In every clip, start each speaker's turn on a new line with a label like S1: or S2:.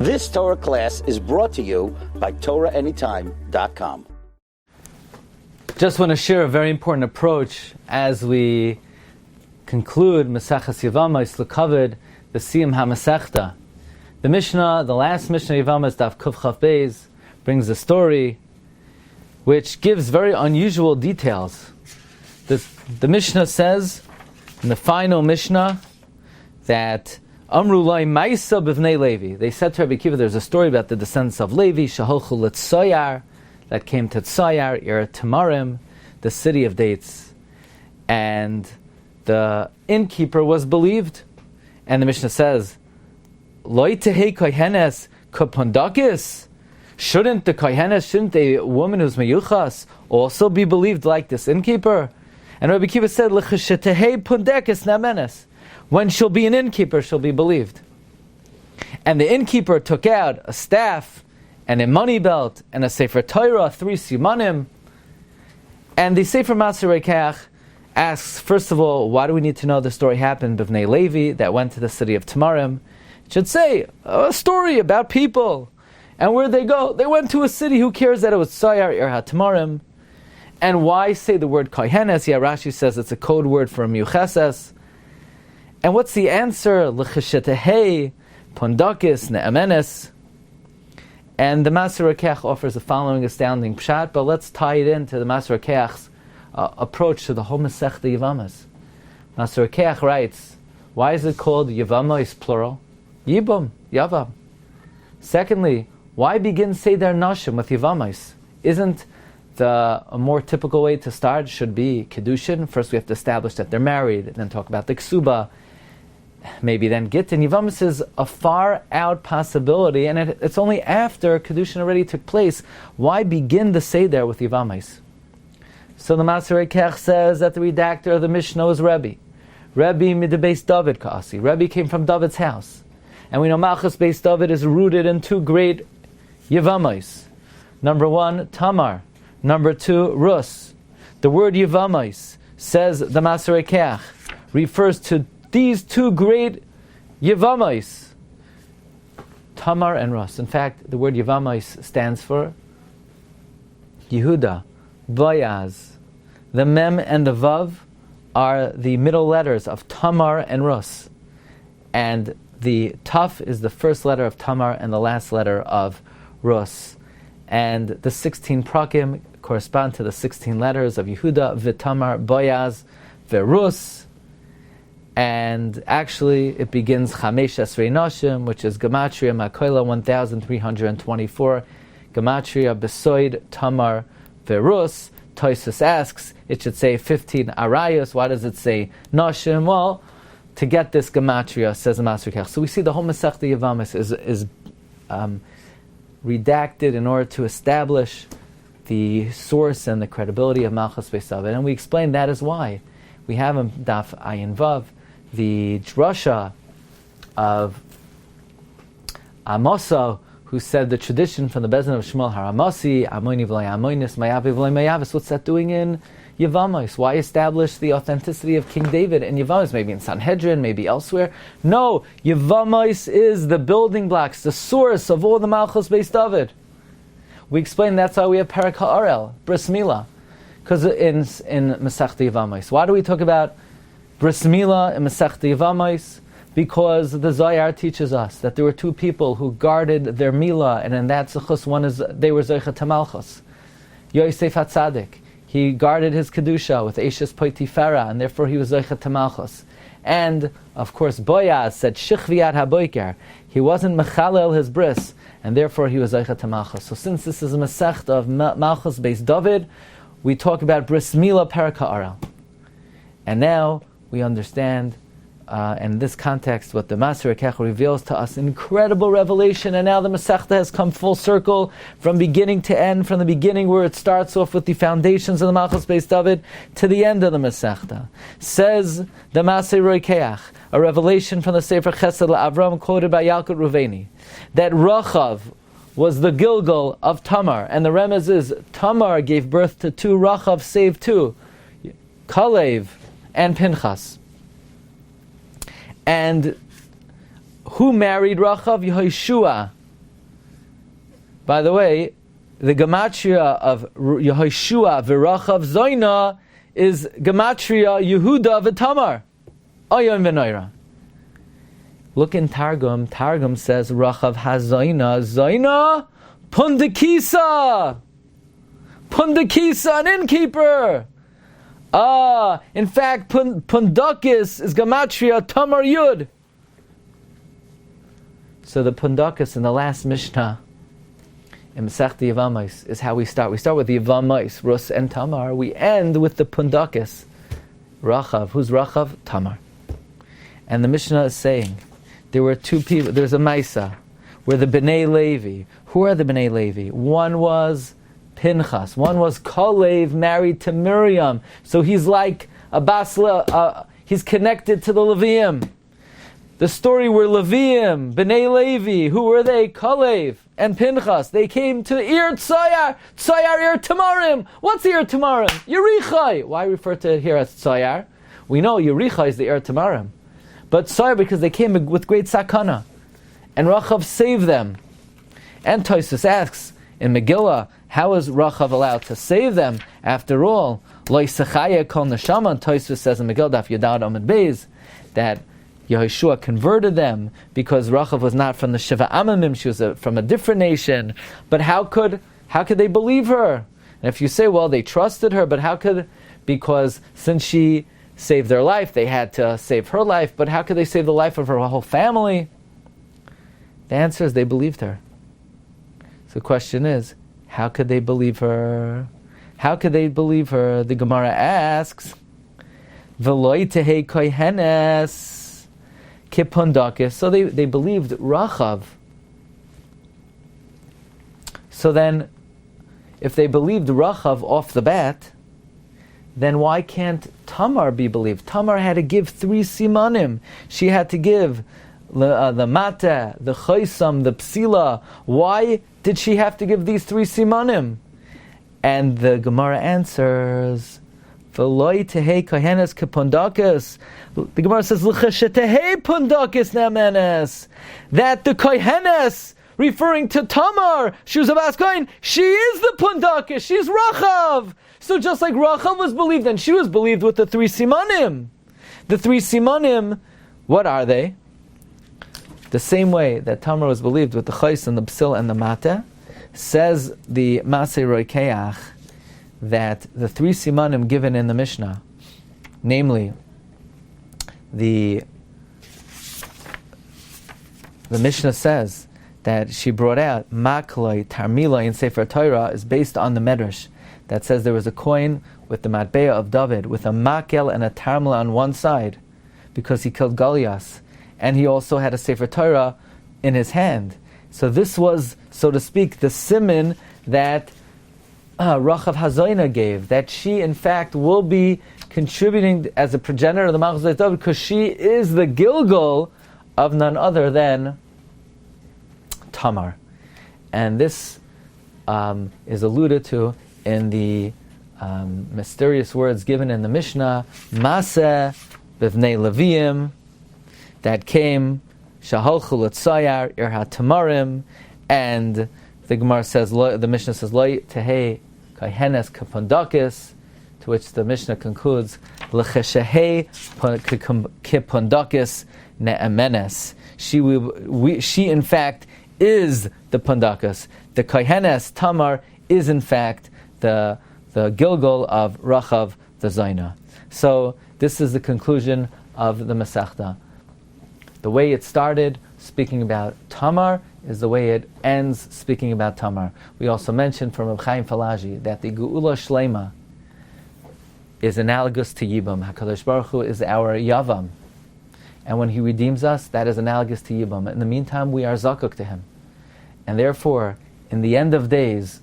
S1: This Torah class is brought to you by TorahAnytime.com.
S2: Just want to share a very important approach as we conclude Mesechta YEVAMOS L'Kavod, the SIYUM HaMesechta. The Mishnah, the last Mishnah YEVAMOS Daf Kuf Chaf Beis, brings a story which gives very unusual details. The Mishnah says, in the final Mishnah, that Amru Lai Maisa B'vnei Levi. They said to Rabbi Akiva, there's a story about the descendants of Levi, Shaholchu L'Tsoyar, that came to Tsoyar, Ir Tamarim, the city of dates. And the innkeeper was believed. And the Mishnah says, Loi Tehei Kohenes Kapondakis. Shouldn't a woman who's meyuchas also be believed like this innkeeper? And Rabbi Akiva said, L'cheshetehei pundekis namenes. When she'll be an innkeeper, she'll be believed. And the innkeeper took out a staff and a money belt and a Sefer Torah, 3 simanim. And the Sefer Maaseh Rekach asks, first of all, why do we need to know the story happened B'vnei Levi that went to the city of Tamarim? It should say a story about people. And where'd they go? They went to a city. Who cares that it was Tsayar Ir HaTamarim? And why say the word Kohenes? Yeah, Rashi says it's a code word for Miyucheses. And what's the answer? L'cheshetehei pondakis ne'emenes. And the Maaseh Rekach offers the following astounding pshat, but let's tie it into the Maaseh Rekach's approach to the whole Mesechta YEVAMOS. Maaseh Rekach writes, why is it called YEVAMOS plural? Yibum, Yavam. Secondly, why begin Seder Nashim with YEVAMOS? Isn't a more typical way to start should be Kedushin? First we have to establish that they're married, and then talk about the Ksuba, maybe then Gittin. YEVAMOS is a far out possibility, and it's only after Kedushin already took place. Why begin the Seder with YEVAMOS? So the Maaseh Rekach says that the redactor of the Mishnah was Rabbi. Rabbi Midbeis David Kasi. Rabbi came from David's house. And we know Malchus Beis David is rooted in two great YEVAMOS. Number one, Tamar. Number two, Rus. The word YEVAMOS, says the Maaseh Rekach, refers to these two great YEVAMOS, Tamar and Rus. In fact, the word YEVAMOS stands for Yehuda, Boaz. The Mem and the Vav are the middle letters of Tamar and Rus. And the Taf is the first letter of Tamar and the last letter of Rus. And the 16 prakim correspond to the 16 letters of Yehuda, V'Tamar, Boaz, V'Rus. And actually it begins Chamesh Esrei Nashim, which is Gematria Makoila 1324, Gematria Besoid, Tamar, V'Rus. Tosus asks, it should say 15 Arayos. Why does it say Nashim? Well, to get this gematria, says the Maaseh Rekach. So we see the whole Mesechta YEVAMOS is redacted in order to establish the source and the credibility of Malchus Beis David. And we explained that is why. We have in Daf Ayin Vav the drasha of Amosa, who said the tradition from the Bezin of Shmuel Haramasi, Amoini v'lay Amoinis, Mayavi v'lay Mayavis. What's that doing in YEVAMOS? Why establish the authenticity of King David in YEVAMOS? Maybe in Sanhedrin, maybe elsewhere. No, YEVAMOS is the building blocks, the source of all the Malchus Beis David. We explained that's why we have Perek HaOrel, Bris Milah, because in Mesechta YEVAMOS. Why do we talk about Bris Milah in Mesechta YEVAMOS? Because the Zohar teaches us that there were two people who guarded their Milah, and in that Zechus, one is they were Zoicha Tamalchus. Yosef HaTzadik, he guarded his Kedusha with Eishes Poitifera, and therefore he was Zoicha Tamalchus. And, of course, Boaz said, Shichviat HaBoiker, he wasn't Mechalel his bris, and therefore he was Zoicha Tamalchus. So since this is a Mesechta of Malchus Beis David, we talk about Bris Milah Perek HaOrel. And now we understand in this context, what the Maaseh Rekach reveals to us, incredible revelation, and now the Mesechta has come full circle from beginning to end, from the beginning where it starts off with the foundations of the Malchus Beis David to the end of the Mesechta. Says the Maaseh Rekach, a revelation from the Sefer Chesed LaAvram quoted by Yalkut Ruveni, that Rachav was the Gilgal of Tamar, and the remez is Tamar gave birth to two, Rachav saved two, Kalev and Pinchas. And who married Rachav? Yehoshua By the way, the gematria of Yehoshua v'Rachav Zoina is gematria Yehuda v'Tamar. Ayon v'Noira. Look in Targum. Targum says Rachav HaZoina. Zoina Pundakisa. Pundakisa, an innkeeper. In fact, Pundakis is gematria Tamar Yud. So the Pundakis in the last Mishnah in Mesechta YEVAMOS is how we start. We start with the YEVAMOS, Rus and Tamar. We end with the Pundakis. Rachav. Who's Rachav? Tamar. And the Mishnah is saying, there were two people, there's a Maisa, where the Bnei Levi. Who are the Bnei Levi? One was Pinchas. One was Kalev, married to Miriam. So he's like a Basla, he's connected to the Leviim. The story where Leviim, Bnei Levi, who were they? Kalev and Pinchas. They came to Ir Tzayar. Tzayar Ir Tamarim. What's Ir Tamarim? Yerichai. Why refer to it here as Tzayar? We know Yerichai is the Ir Tamarim. But Tzayar because they came with great sakana. And Rachav saved them. And Tosfos asks in Megillah, how is Rachav allowed to save them? After all, Lo Yisachaya Kol Neshama, Tosfos says in Megillah Daf Yudad Amud Beis, that Yehoshua converted them because Rachav was not from the Shiva Amamim, she was from a different nation. But how could they believe her? And if you say, well, they trusted her, but how could? Because since she saved their life, they had to save her life. But how could they save the life of her whole family? The answer is they believed her. So the question is, how could they believe her? How could they believe her? The Gemara asks, V'loi tehei kohenes kipondakis. So they believed Rachav. So then, if they believed Rachav off the bat, then why can't Tamar be believed? Tamar had to give 3 simanim. She had to give the mata, the chaysam, the psila. Why did she have to give these 3 simanim? And the Gemara answers, V'loi tehei kohenes kepondakis. The Gemara says, L'cheshetehei pondakis nemenes. That the kohenes, referring to Tamar, she was a Bas Kohen, she is the pondakis, she's Rachav. So just like Rachav was believed, and she was believed with the 3 simanim. The 3 simanim, what are they? The same way that Tamar was believed with the chais and the psil and the mata, says the Masei Roikeach that the 3 simanim given in the Mishnah, namely the Mishnah says that she brought out Makloi, Tarmila in Sefer Torah is based on the Medrash that says there was a coin with the Matbeah of David with a Makel and a Tarmila on one side because he killed Goliath, and he also had a Sefer Torah in his hand. So this was, so to speak, the siman that Rachav HaZoina gave, that she in fact will be contributing as a progenitor of the Malchus of David because she is the Gilgal of none other than Tamar. And this is alluded to in the mysterious words given in the Mishnah, Maseh b'vnei Leviim, that came, Shaholchu l'tzayar, irha tamarim, and the Gemara says, the Mishnah says, Lo tehei kohenes kapondakis, to which the Mishnah concludes, L'cheshehei kipondakis ne'emenes. She in fact is the pondakas. The kohenes Tamar is in fact the Gilgal of Rachav the Zaina. So this is the conclusion of the Mesechta. The way it started, speaking about Tamar, is the way it ends, speaking about Tamar. We also mentioned from Reb Chaim Falaji that the Geula Shlema is analogous to Yibam. HaKadosh Baruch Hu is our Yavam. And when He redeems us, that is analogous to Yibam. In the meantime, we are Zakuk to Him. And therefore, in the end of days,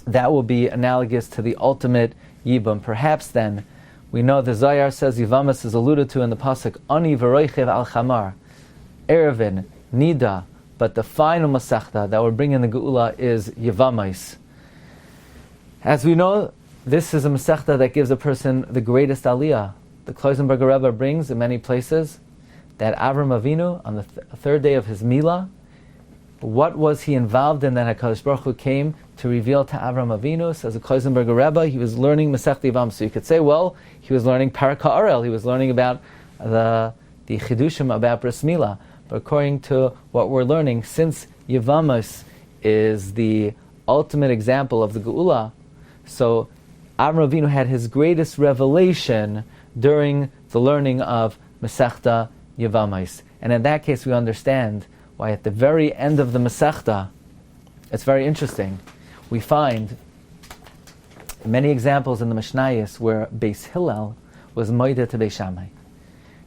S2: that will be analogous to the ultimate Yibam. Perhaps then, we know the Zayar says YEVAMOS is alluded to in the pasuk Ani v'roichev al chamar, Erevin, Nida, but the final Mesechta that will bring in the Geula is YEVAMOS. As we know, this is a Mesechta that gives a person the greatest aliyah. The Kloisenberger Rebbe brings in many places that Avram Avinu, on the third day of his Milah, What was he involved in that HaKadosh Baruch Hu came to reveal to Avram Avinu? Says the Kloisenberger Rebbe, he was learning Mesechta YEVAMOS. So you could say, well, he was learning Parak HaOrel. He was learning about the Chidushim about Bris Milah. But according to what we're learning, since YEVAMOS is the ultimate example of the Geula, so Avram Avinu had his greatest revelation during the learning of Mesechta YEVAMOS. And in that case we understand why at the very end of the Mesechta, it's very interesting, we find many examples in the Mishnayos where Beis Hillel was moideh to Beis Shammai.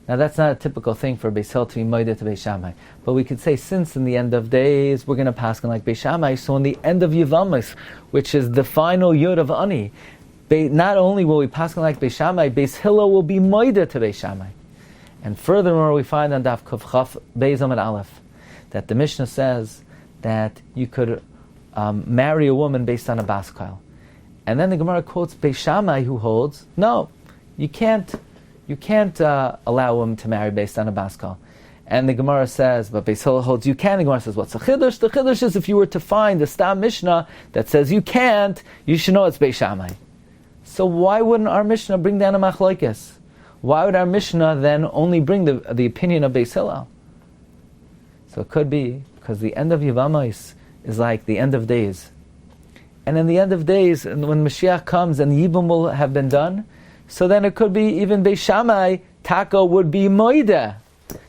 S2: Now that's not a typical thing for Beis Hillel to be moideh to Beis Shammai. But we could say, since in the end of days we're going to paskin like Beis Shammai, so in the end of YEVAMOS, which is the final Yud of Ani, not only will we paskin like Beis Shammai, Beis Hillel will be moideh to Beis Shammai. And furthermore, we find on Daf Kuf Chaf Beis Amud Aleph that the Mishnah says that you could marry a woman based on a baskal. And then the Gemara quotes Beis Shammai, who holds, no, you can't allow a woman to marry based on a baskal. And the Gemara says, but Beis Hillel holds you can. The Gemara says, what's the chiddush? The chiddush is if you were to find a Stam Mishnah that says you can't, you should know it's Beis Shammai. So why wouldn't our Mishnah bring down a machlokes? Why would our Mishnah then only bring the opinion of Beis Hillel? So it could be because the end of YEVAMOS is like the end of days. And in the end of days, and when Mashiach comes and Yibum will have been done, so then it could be even Beis Shammai, Taka would be moideh,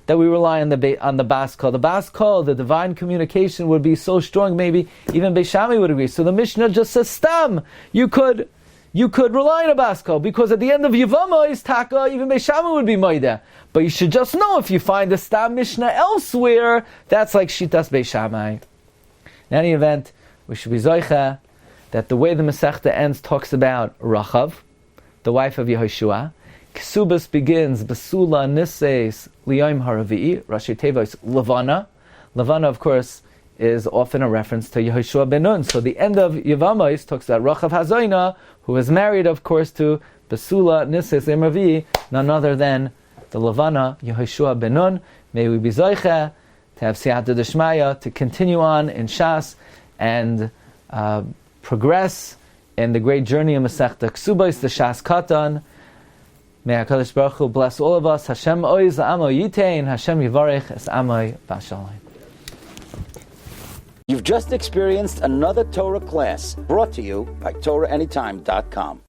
S2: that we rely on the baskal. The baskal, the divine communication would be so strong, maybe even Beis Shammai would agree. So the Mishnah just says, Stam, you could rely on a baskal, because at the end of YEVAMOS, Taka, even Beis Shammai would be moideh. But you should just know, if you find a Stam Mishnah elsewhere, that's like Shitas Beis Shammai. In any event, we should be zoicha that the way the Mesechta ends talks about Rachav, the wife of Yehoshua. Ksubas begins Basula Nises Liyom Haravi'i, Rashi Tevos Levana. Levana, of course, is often a reference to Yehoshua ben Nun. So the end of YEVAMOS talks about Rachav Hazoina, who is married, of course, to Basula Nises Liyom Haravi'i, none other than the Levana, Yehoshua ben Nun. May we be zoicha to have siyata d'shmaya, to continue on in Shas and progress in the great journey of Mesechta Ksubos, the Shas Katan. May HaKadosh Baruch Hu bless all of us. Hashem oiz la'amo yitein, Hashem yivarech es amoi b'shalom.
S1: You've just experienced another Torah class brought to you by TorahAnytime.com.